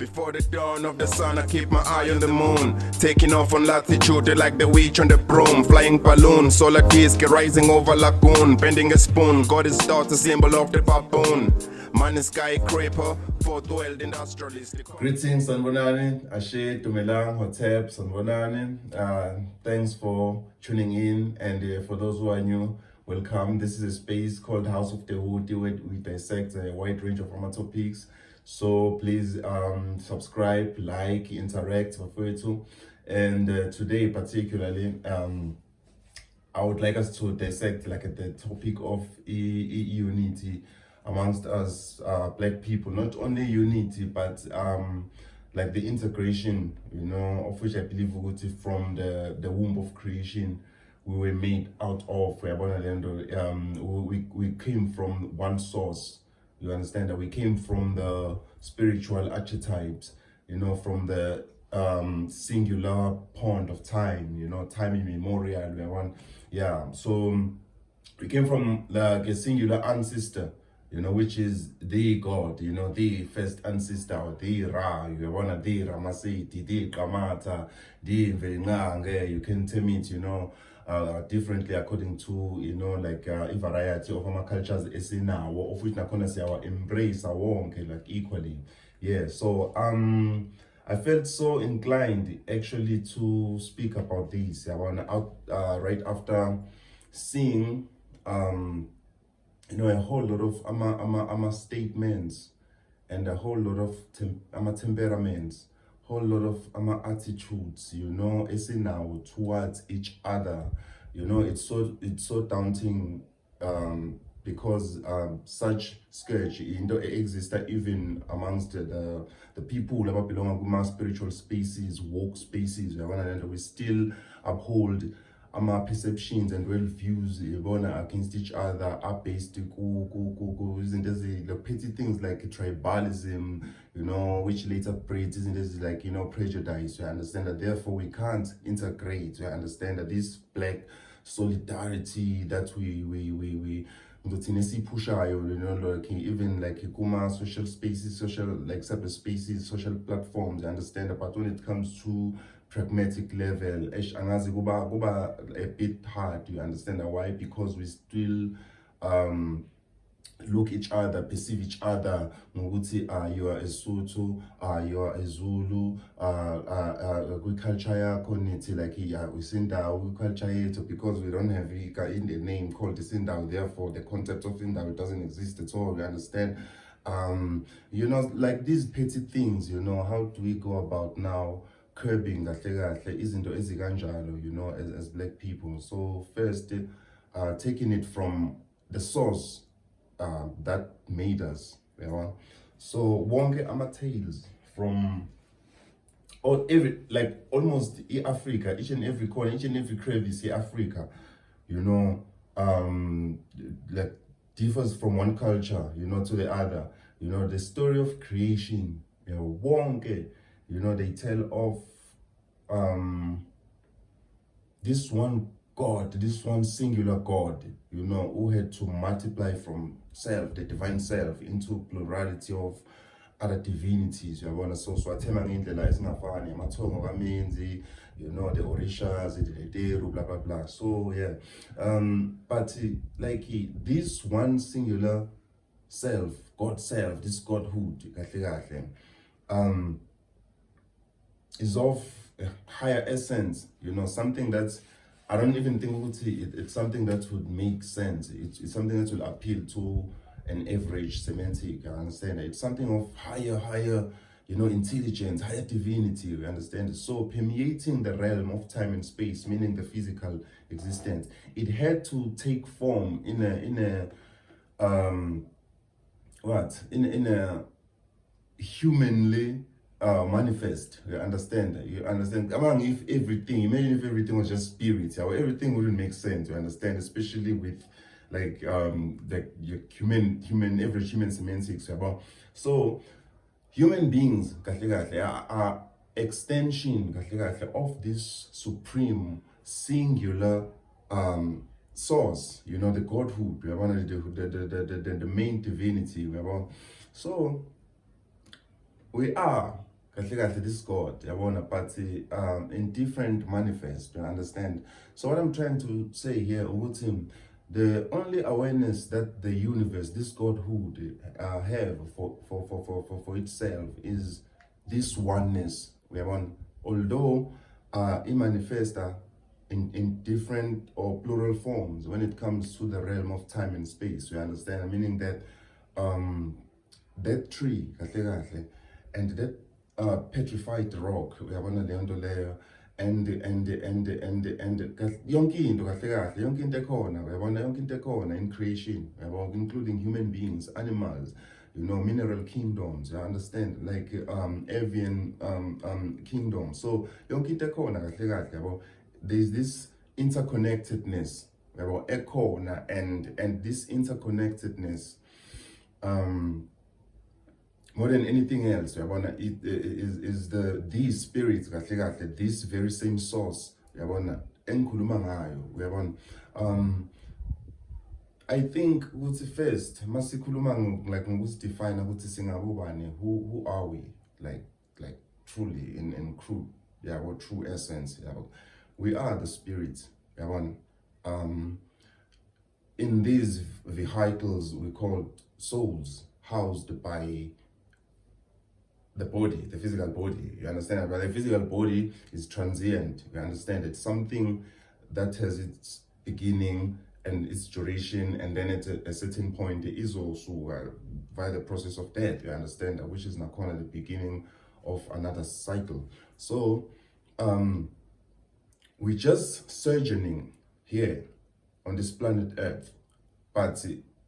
Before the dawn of the sun, I keep my eye on the moon. Taking off on latitude like the witch on the broom. Flying balloon, solar disk rising over lagoon. Bending a spoon, God is thought a symbol of the baboon. Man is skyscraper, four-dwelled industrialist. Greetings, Sanbonani, Ashe, Tumelang, Hotep, Sanbonani. Thanks for tuning in, and for those who are new, welcome. This is a space called House of Djehuti where we dissect a wide range of Rama topics. So please subscribe, like, interact, refer to. And today particularly, I would like us to dissect the topic of unity amongst us black people. Not only unity, but like the integration, of which I believe from the womb of creation we were made out of. We came from one source. You understand that we came from the spiritual archetypes, from the singular point of time, time immemorial. So we came from like a singular ancestor, which is the God, the first ancestor, the Ra, the Ramaseti, the Kamata, the Vengange. You can term it, differently according to, a variety of our cultures as now, of which nakona say our embrace our own like equally. Yeah, so I felt so inclined actually to speak about this. I want right after seeing a whole lot of ama statements and a whole lot of temperaments, whole lot of attitudes, as in now towards each other. It's so daunting because such scourge exists even amongst the people who belong to spiritual spaces, woke spaces. We still uphold our perceptions and worldviews against each other are based isn't the petty things like tribalism, which later breeds isn't like prejudice. You understand that therefore we can't integrate. You understand that this black solidarity that we like even like kuma social spaces, social like cyberspaces, social platforms. You understand that, but when it comes to pragmatic level, a bit hard. You understand why? Because we still look each other, perceive each other. You are a Sotho, you are a Zulu, culture like we send our culture because we don't have in the name called the Sindao, therefore the concept of Sindao doesn't exist at all. You understand? Like these petty things, how do we go about now curbing izinto ezikanjalo, as black people? So first, taking it from the source that made us. So wonke ama-tales from almost Africa, each and every corner, each and every crevice Africa, like differs from one culture, to the other. The story of creation, wonke, they tell of this one God, this one singular God, who had to multiply from self, the divine self, into plurality of other divinities. So athema ngendlela esingafani, amathongo kamenzi, the orishas, the deru, blah blah blah. So yeah, but like this one singular self, God self, this Godhood, is of a higher essence, something that's, I don't even think it's something that would make sense. It's something that will appeal to an average semantic. I understand that it's something of higher, intelligence, higher divinity. You understand? So permeating the realm of time and space, meaning the physical existence, it had to take form in a humanly manifest. You understand? If everything, imagine if everything was just spirit, everything wouldn't make sense. You understand? Especially with like your average human semantics. So human beings are extension of this supreme singular source, the Godhood, the main divinity. So we are this God, but in different manifest, you understand? So what I'm trying to say here, the only awareness that the universe, this Godhood, have for itself is this oneness. Although it manifests in different or plural forms when it comes to the realm of time and space, you understand? Meaning that that tree, and that petrified rock, and yonke into ekhona in creation, including human beings, animals, mineral kingdoms, you understand, like avian kingdom. So yonke into ekhona there's this interconnectedness, ekhona, and this interconnectedness, more than anything else, it is these spirits, this very same source, engikhuluma ngayo, I think first masikhuluma like define ukuthi singabobani, who are we, like truly in true, or true essence, we are the spirits, in these vehicles we call souls, housed by the body, the physical body, you understand? But the physical body is transient, you understand? It's something that has its beginning and its duration, and then at a certain point it is also via the process of death, you understand? Which is not the beginning of another cycle. So we're just sojourning here on this planet Earth, but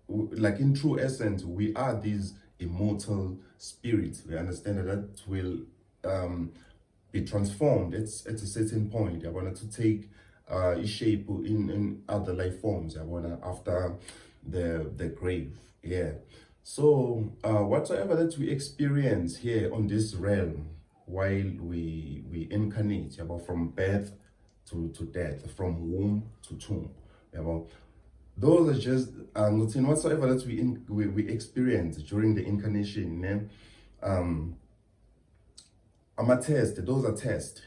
like in true essence, we are these immortal spirits, we understand, that will be transformed at a certain point. I wanted to take shape in other life forms, after the grave. So whatsoever that we experience here on this realm while we incarnate, from birth to death, from womb to tomb, those are just whatsoever that we experience during the incarnation. Test, those are tests,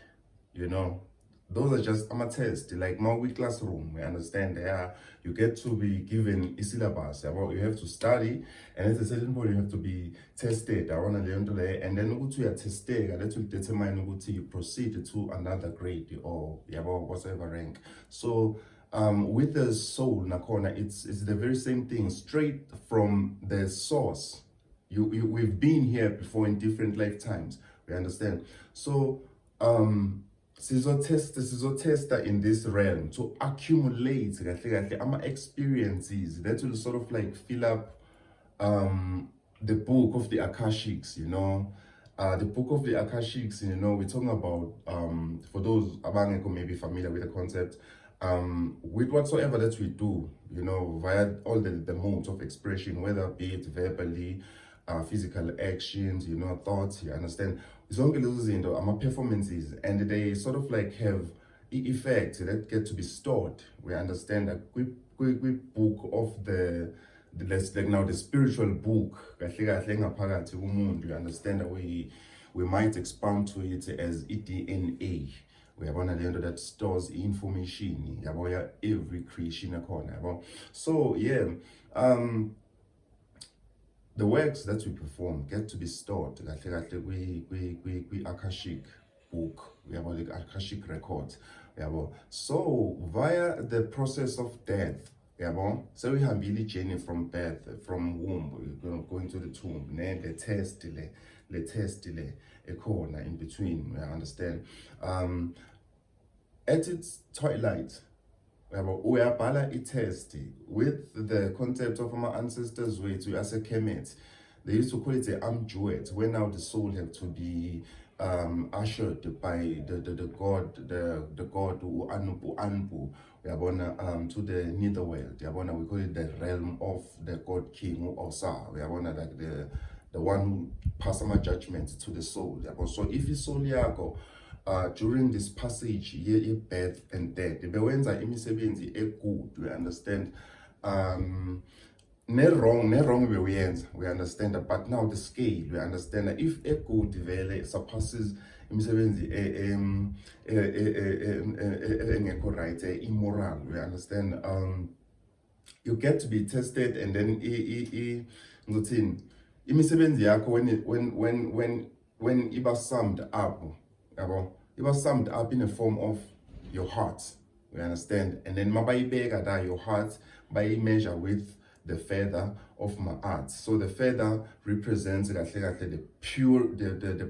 those are just test, like my classroom, we understand there you get to be given a syllabus, you have to study, and at a certain point you have to be tested, and then you are tested, that will determine you proceed to another grade or whatever rank. So with the soul, Nakona, it's the very same thing, straight from the source. We've been here before in different lifetimes, we understand. So sizotesta in this realm to accumulate experiences that will sort of like fill up the book of the Akashics, the book of the Akashics, we're talking about, for those abangeko maybe familiar with the concept, with whatsoever that we do, via all the modes of expression, whether be it verbally, physical actions, thoughts, you understand? Zonke lezo zinto ama performances, and they sort of like have effects that get to be stored. We understand that we book of the let's like now the spiritual book, you understand that we might expound to it as DNA. We have one at the end that stores information, every creation corner. So the works that we perform get to be stored. We Akashic book, we have like Akashic records. So via the process of death, so we have really journey from birth, from womb, we're going to the tomb, the test, a corner in between, I understand. At its twilight, we are bala test with the concept of our ancestors' way to as a kemet. They used to call it the amjuet, where now the soul have to be ushered by the god who Anpu, to the netherworld. We call it the realm of the god king Osa. Like the one who passes my judgment to the soul. So if you soul yako, during this passage, ye birth and death, bewenza imisebenzi good, we understand. ne-wrong we understand that, but now the scale, we understand that if a good vele surpasses imisebenzi engekho right, immoral, we understand, you get to be tested, and then ngothini imisebenzi yakho when iba summed up, yabo, iba summed up in a form of your heart, we understand, and then mabayibeka that your heart by measure with the feather of my art. So the feather represents the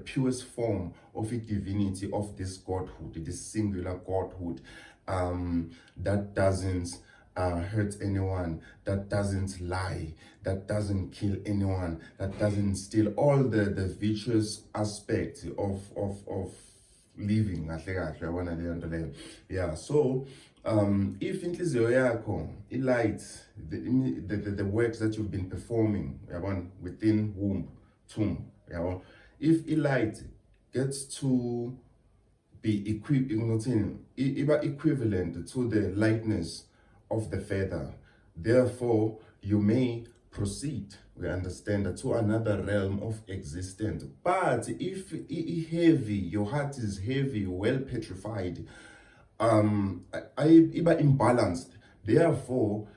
purest form of a divinity of this godhood, this singular godhood, that doesn't hurt anyone, that doesn't lie, that doesn't kill anyone, that doesn't steal, all the virtuous aspects of living. Yeah, so if inhliziyo yakho light the works that you've been performing within tomb, if light gets to be equivalent to the lightness of the feather, therefore you may proceed, we understand, to another realm of existence. But if heavy, your heart is heavy, well petrified, iba imbalanced, therefore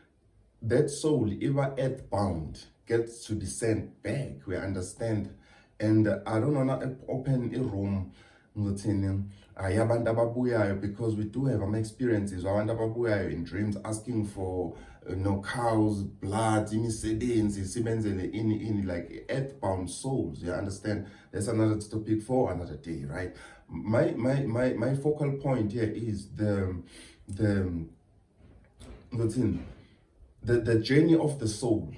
that soul, iba earthbound, gets to descend back, we understand. And I don't want to open a room because we do have experiences in dreams asking for cows, blood, in like earthbound souls, you understand. That's another topic for another day, right? My focal point here is the journey of the soul,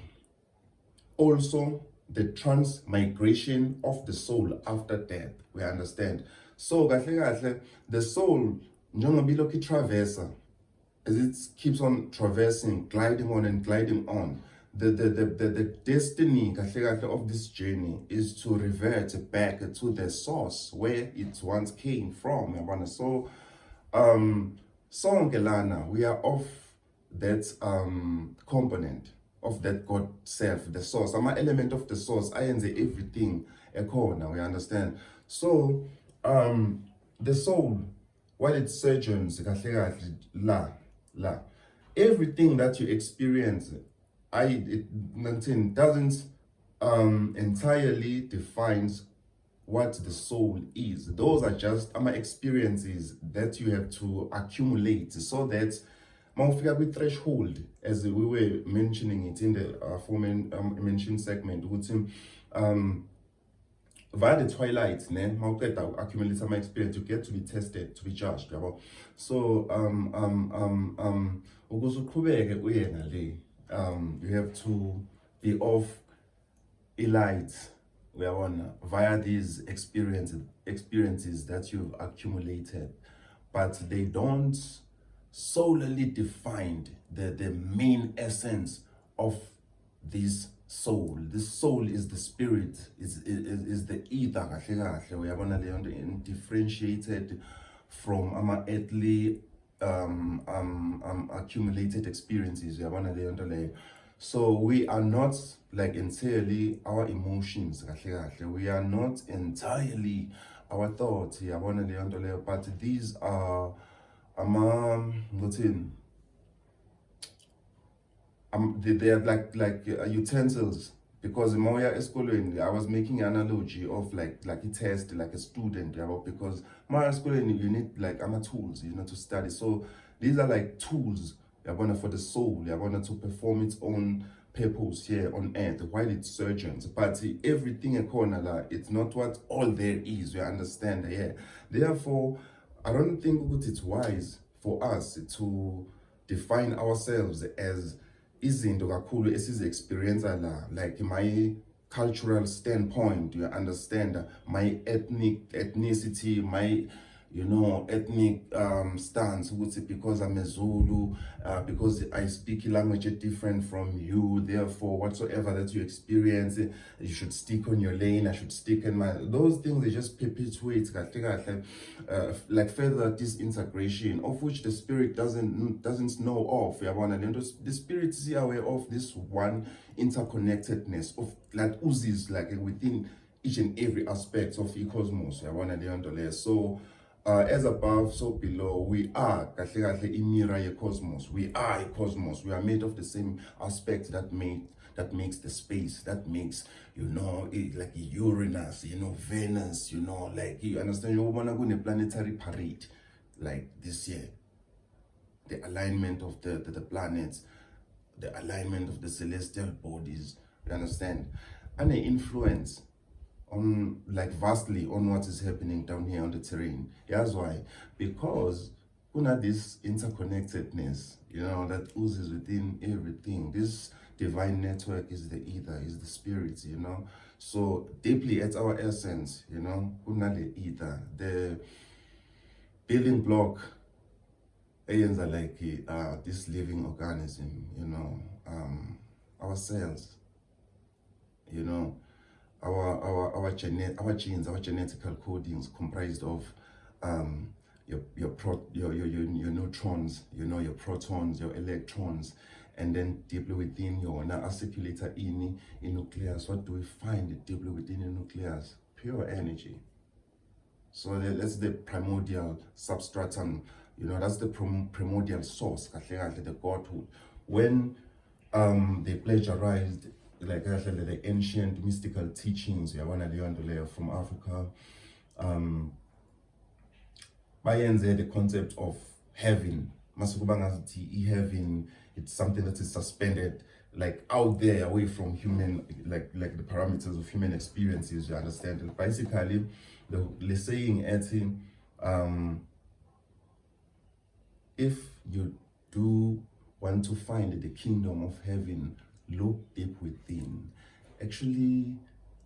also the transmigration of the soul after death, we understand. So the soul traversa, as it keeps on traversing, gliding on and gliding on, the destiny of this journey is to revert back to the source where it once came from. So we are of that component of that God self, the source. I'm an element of the source. I am the everything a corner, we understand. So the soul, while it sojourns everything that you experience, it doesn't entirely defines what the soul is. Those are just experiences that you have to accumulate, so that with threshold, as we were mentioning it in the aforementioned segment, via the twilight, accumulate some experience, you get to be tested, to be judged. So you have to be of a light via these experiences that you've accumulated, but they don't solely defined the main essence of this soul. This soul is the spirit, is the ether, differentiated from earthly accumulated experiences. So we are not like entirely our emotions, we are not entirely our thoughts, but these are they are like utensils, because in Moya Eskolweni I was making an analogy of like a test, like a student, because Moya Eskolweni you need like tools, to study. So these are like tools for the soul, to perform its own purpose here on earth while it sojourns. But everything a corner, it's not what all there is, you understand. Therefore, I don't think it's wise for us to define ourselves as izinto kakhulu esizi-experience like my cultural standpoint, you understand, my ethnicity, my you know, ethnic stance, would say because I'm a Zulu, because I speak a language different from you, therefore whatsoever that you experience, you should stick on your lane, I should stick in my, those things they just perpetuate like further disintegration, of which the spirit doesn't know of. And the spirit is aware of this one interconnectedness of like oozes like within each and every aspect of the cosmos. So as above, so below, we are imira cosmos. We are a cosmos. We are made of the same aspects that makes the space, that makes, you know, it, like Uranus, you know, Venus, you know, like, you understand, you wanna go in a planetary parade like this year. The alignment of the planets, the alignment of the celestial bodies, you understand? And the influence on like vastly on what is happening down here on the terrain. Here's why. Because kuna this interconnectedness, you know, that oozes within everything. This divine network is the ether, is the spirit, you know. So deeply at our essence, you know, kuna the ether, the building block aliens are like this living organism, you know, our cells, you know, our genes, our genetical codings comprised of your neutrons, you know, your protons, your electrons, and then deeply within your articulator in nucleus. What do we find deeply within the nucleus? Pure energy. So that's the primordial substratum, you know, that's the primordial source, the godhood. When they plagiarized like the ancient mystical teachings from Africa, bayenze the concept of heaven. Heaven, it's something that is suspended, like out there, away from human, like the parameters of human experiences. You understand? Basically, the saying if you do want to find the kingdom of heaven, look deep within. Actually,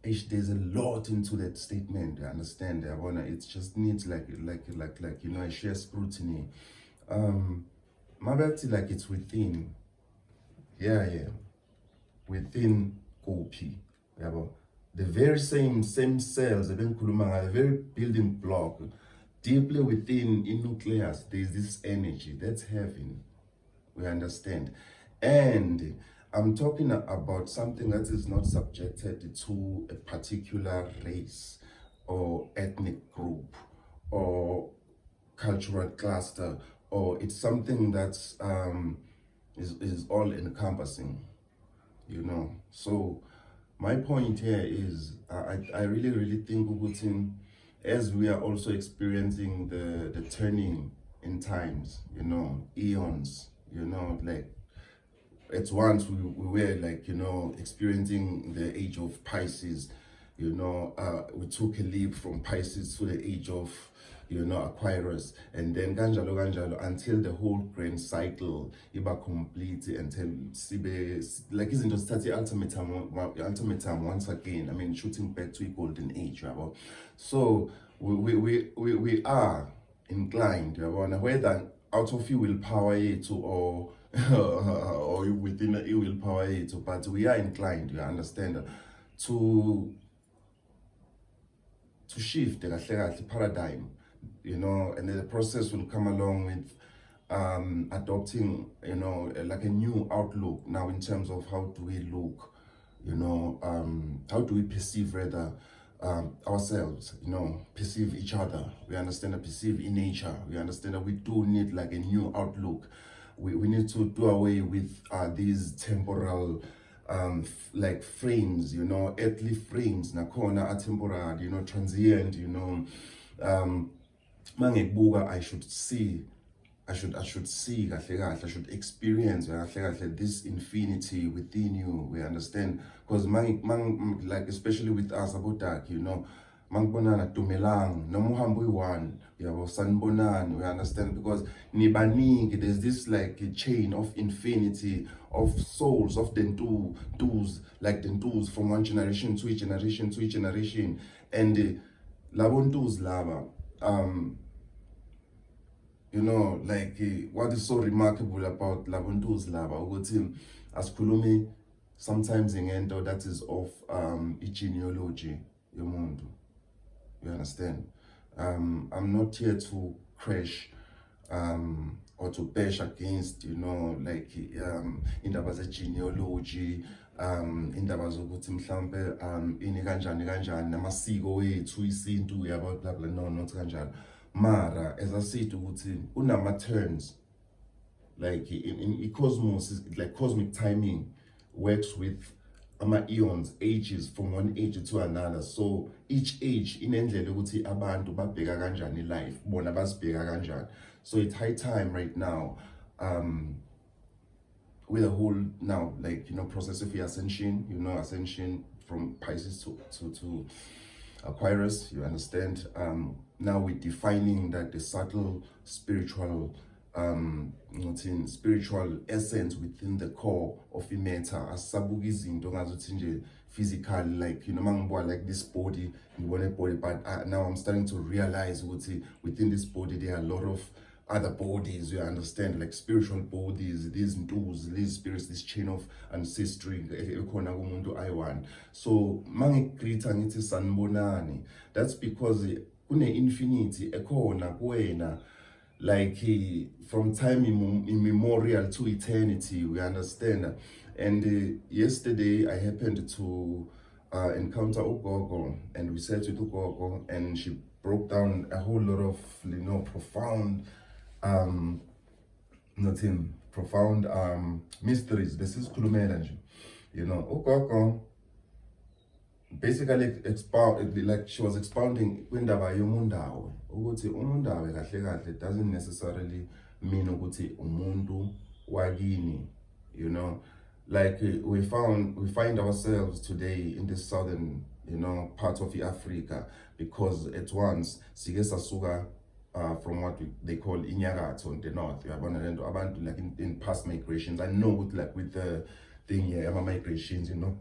there's a lot into that statement. I understand. It just needs like you know, a sheer scrutiny. Maybe like it's within. Yeah. Within Kopi. The very same cells, the very building block, deeply within in nucleus, there's this energy. That's heaven. We understand. And I'm talking about something that is not subjected to a particular race or ethnic group or cultural cluster, or it's something that's is all encompassing, you know. So my point here is I really think Ugutin, as we are also experiencing the turning in times, you know, eons, you know, like at once we were like, you know, experiencing the age of Pisces, you know, we took a leap from Pisces to the age of, you know, Aquarius, and then ganjalo until the whole grand cycle iba complete until sibe like isn't just start the ultimate time once again. I mean, shooting back to a golden age, right? So we are inclined, whether out of you willpower it or or within a willpower it, but we are inclined, you understand, to shift the paradigm, you know, and the process will come along with adopting, you know, like a new outlook now in terms of how do we look, you know, how do we perceive rather ourselves, you know, perceive each other. We understand and perceive in nature. We understand that we do need like a new outlook. We need to do away with these temporal like frames, you know, earthly frames, nakona atemporal, you know, transient, you know. Mangekbuka, I should see, I should experience this infinity within you. We understand, because like especially with us about that, you know, mangbonana tumelang nomuhambo one, sanbonan. We understand, because nibaning, there's this like a chain of infinity of souls of the tools from one generation to each generation, and labon tools lava you know, like what is so remarkable about labuntus laba ukuthi asikhulumi sometimes ngento that is of genealogy yomuntu. You understand? I'm not here to crash or to bash against, you know, like indaba ze-genealogy, indaba zokuthi mhlambe ini kanjani namasiko wethu isintu yabo blah blah, no, not kanjalo. Mara as I said ukuthi unama turns, like in Kosmos is like cosmic timing works with eons, ages from one age to another. So each age inendlela ukuthi abantu babheka kanjani life, bona basibheka kanjani. So it's high time right now, with the whole now, like, you know, process of ascension, you know, ascension from Pisces to Aquarius, you understand? Now we're defining that the subtle spiritual spiritual essence within the core of matter, as sabuki izinto ngazuthi nje physical, like, you know, like this body, but now I'm starting to realize within this body there are a lot of other bodies, you understand, like spiritual bodies, these ntus, these spirits, this chain of ancestry ekhona kumuntu ayi-one. So mangigrita ngithi sanibonani, that's because kune infinity ekhona kuwena, like from time immemorial to eternity, we understand. And yesterday I happened to encounter Ugogo, and we sat with Ugogo, and she broke down a whole lot of, you know, profound mysteries. This is Kulumelanji, you know. Ugogo basically like she was expounding kwindaba yomundawe ukuthi umundawe kahle kahle doesn't necessarily mean ukuthi umuntu wakini, you know, like we find ourselves today in this southern, you know, part of Africa, because at once sike sasuka from what they call inyakatho in the north, abantu like in past migrations. I know like with the thing here, migrations, you know,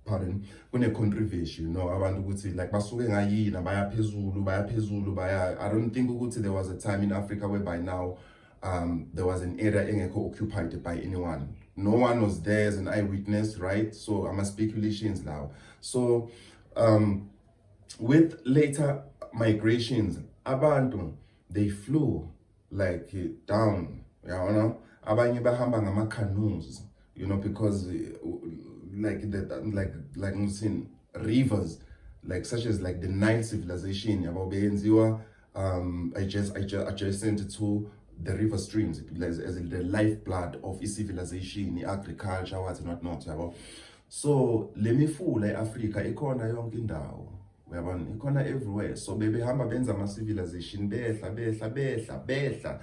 pardon, kune controversy, you know, abantu ukuthi like basuke ngayina baya phezulu baya. I don't think ukuthi there was a time in Africa where by now there was an area engekho occupied by anyone. No one was there as an eyewitness, right? So I'm a speculations now. So with later migrations, abantu they flew like down, you know, abanye bahamba ngama canoes, you know, because like I'm saying, rivers like such as like the Nile civilization yabo beyenziwa adjacent to the river streams as the lifeblood of a civilization, agriculture, what not yabo. So lemifula eAfrica ikhona yonke indawo, uyabona, ikhona everywhere. So bebehamba benza ama civilization behla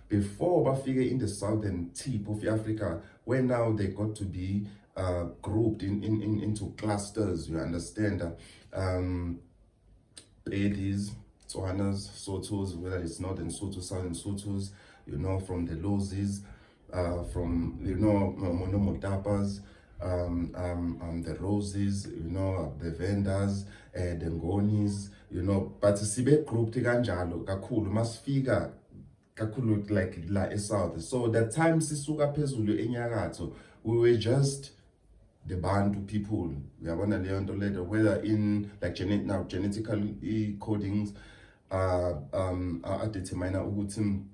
before bafike in the southern tip of Africa, where now they got to be grouped into clusters, you understand. Ladies, Tswanas, Sotos, whether it's northern Sotos, southern Sotos, you know, from the Lozis, from, you know, Monomotapas, the Roses, you know, the Vendors, the Ngonis, you know, but sibe grouped kanjalo kakhulu masifika kakhulu like la south. So that time sisuka phezulu enyakatho, we were just the Bantu people. We are gonna learn later whether in like genetical codings are determined ukuthi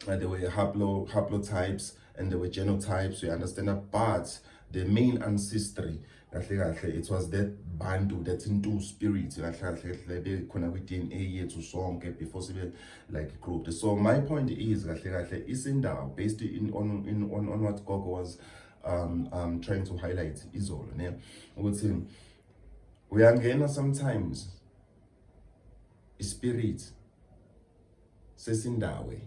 there were haplotypes and there were genotypes, we understand that, but the main ancestry, it was that Bantu, that into spirit, with DNA to song before like grouped. So my point is isindawo based on what Gogo was trying to highlight is all. We are sometimes spirit sesindawe,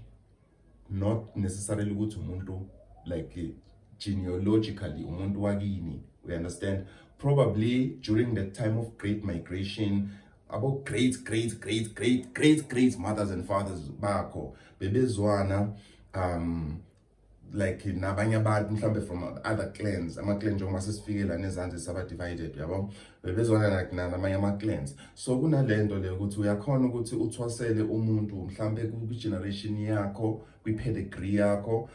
not necessarily ukuthi umuntu like genealogically umuntu wakini, we understand. Probably during the time of great migration, about great mothers and fathers bakho bebezwana like nabanye abantu mhlambe from other clans, ama-clan njengoba sesifike la nezansi saba-divided, yabo, bebezwana like namanye ama-clans. So kunale nto le ukuthi uyakhona ukuthi uthwasele umuntu mhlambe kwi-generation yakho, kwi-pedigree yakho,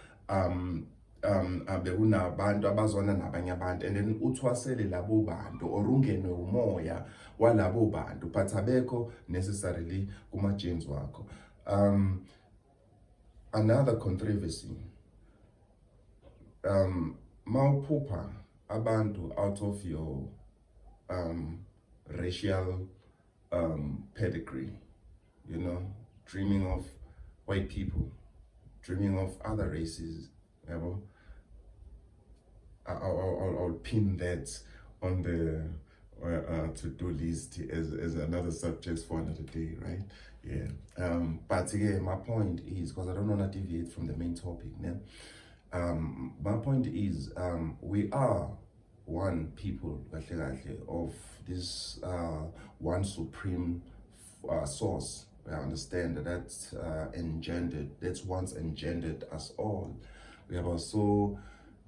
bekunabantu abazwana nabanye abantu, and then uthwasele labo bantu or ungenwe umoya walabo bantu, but abekho necessarily kuma-genes wakho. Another controversy, mawuphupha abantu out of your racial pedigree, you know, dreaming of white people, dreaming of other races, you know, I'll pin that on the to-do list as another subject for another day, right? Yeah. But again, my point is, because I don't want to deviate from the main topic now. My point is, we are one people of this one supreme source. I understand that's that's once engendered us all. We have also,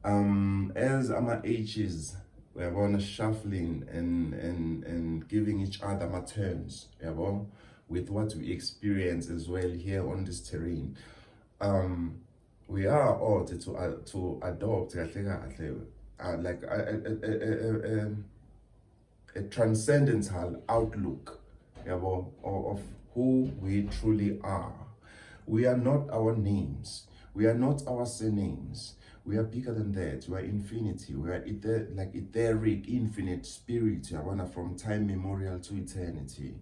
as our ages, we are on shuffling and giving each other my turns, with what we experience as well here on this terrain. We are all to adopt like a transcendental outlook of who we truly are. We are not our names. We are not our surnames. We are bigger than that. We are infinity. We are etheric, infinite spirit. From time memorial to eternity.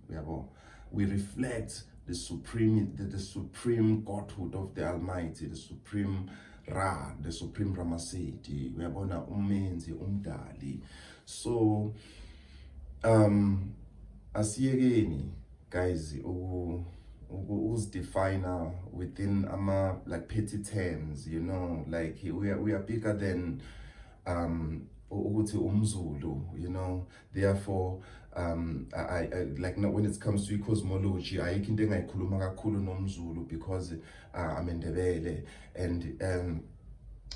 We reflect the supreme godhood of the Almighty, the supreme Ra, the supreme Ramaseti. We are umenzi, umdali. So, asiyekeni, guys, who's definer within like petty terms, you know, like we are bigger than umzulu, you know. Therefore, I like, now when it comes to cosmology, ayikho into engayikhuluma kakhulu nomzulu because I'm Ndebele, and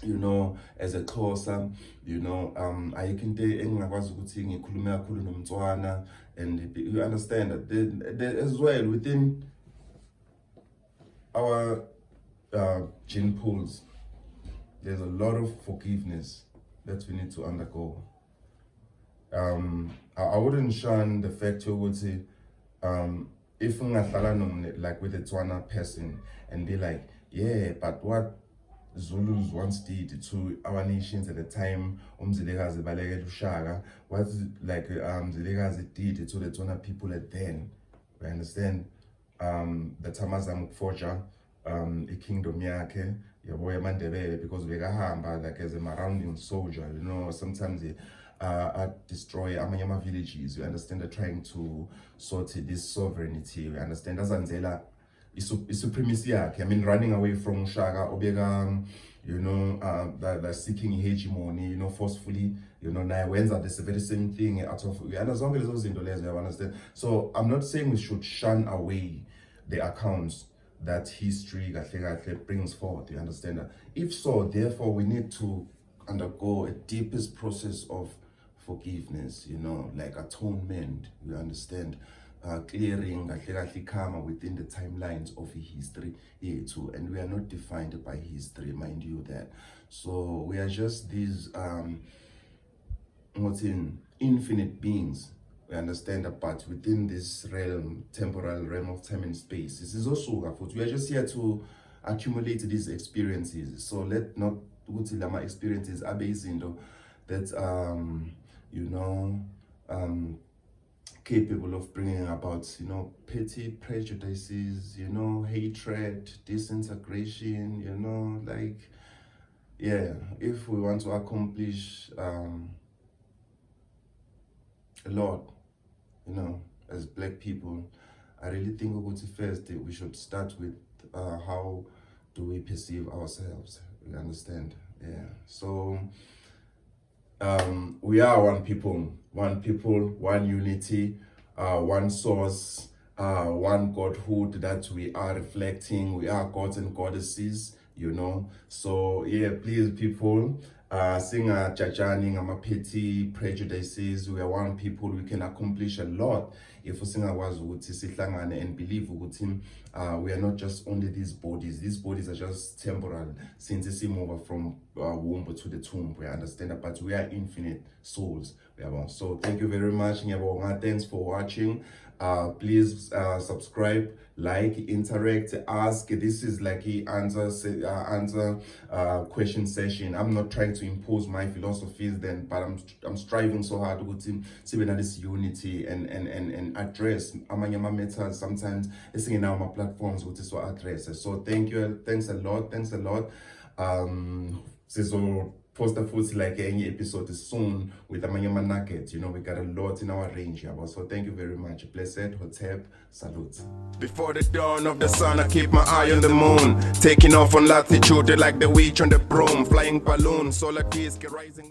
you know, as a Xhosa, you know, ayikho into engingakwazi ukuthi ngikhulume kakhulu nomTswana, and you understand that there as well within our gene pools, there's a lot of forgiveness that we need to undergo. I wouldn't shun the fact you would say, if like with a Tswana person and be like, yeah, but what Zulus once did to our nations at the time, Umzilegazi Balege Lushaga, what like Zilegazi did to the Tswana people at then. We understand the Tamazamuk Forja, a kingdom yake, your boy Mandebele, because we got like as a surrounding soldier, you know, sometimes they destroy Amayama villages. We understand they're trying to sort this sovereignty. We understand that's Anzela is supremacy. I mean, running away from Shaga, Obega, you know, they're seeking hegemony, you know, forcefully, you know, now when's that the very same thing out of, and as long as those indolence, we understand. So I'm not saying we should shun away the accounts that history brings forth, you understand that? If so, therefore, we need to undergo a deepest process of forgiveness, you know, like atonement, you understand, clearing karma within the timelines of history here too, and we are not defined by history, mind you that. So we are just these infinite beings, we understand that, but within this realm, temporal realm of time and space, this is also we are just here to accumulate these experiences. So let not my experiences are based in that you know, capable of bringing about, you know, petty prejudices, you know, hatred, disintegration, you know, like, yeah, if we want to accomplish a lot, you know, as Black people, I really think first we should start with how do we perceive ourselves, you understand? Yeah, so we are one people, one unity, one source, one godhood that we are reflecting. We are gods and goddesses, you know. So yeah, please people, singa-jajani ngama-petty prejudices. We are one people, we can accomplish a lot if singakwazi ukuthi sihlangane and believe ukuthi we are not just only these bodies are just temporal since we move from womb to the tomb, we understand that, but we are infinite souls. So thank you very much. Thanks for watching. Please subscribe, like, interact, ask. This is like a answer question session. I'm not trying to impose my philosophies then, but I'm striving so hard to see this unity and address amanye matters sometimes in our platforms which is what address. So thanks a lot. So post a foot like any episode soon with amanye nuggets. You know, we got a lot in our range here. So thank you very much. Blessed, hotep, salute. Before the dawn of the sun, I keep my eye on the moon. Taking off on latitude like the witch on the broom. Flying balloon, solar keys rising.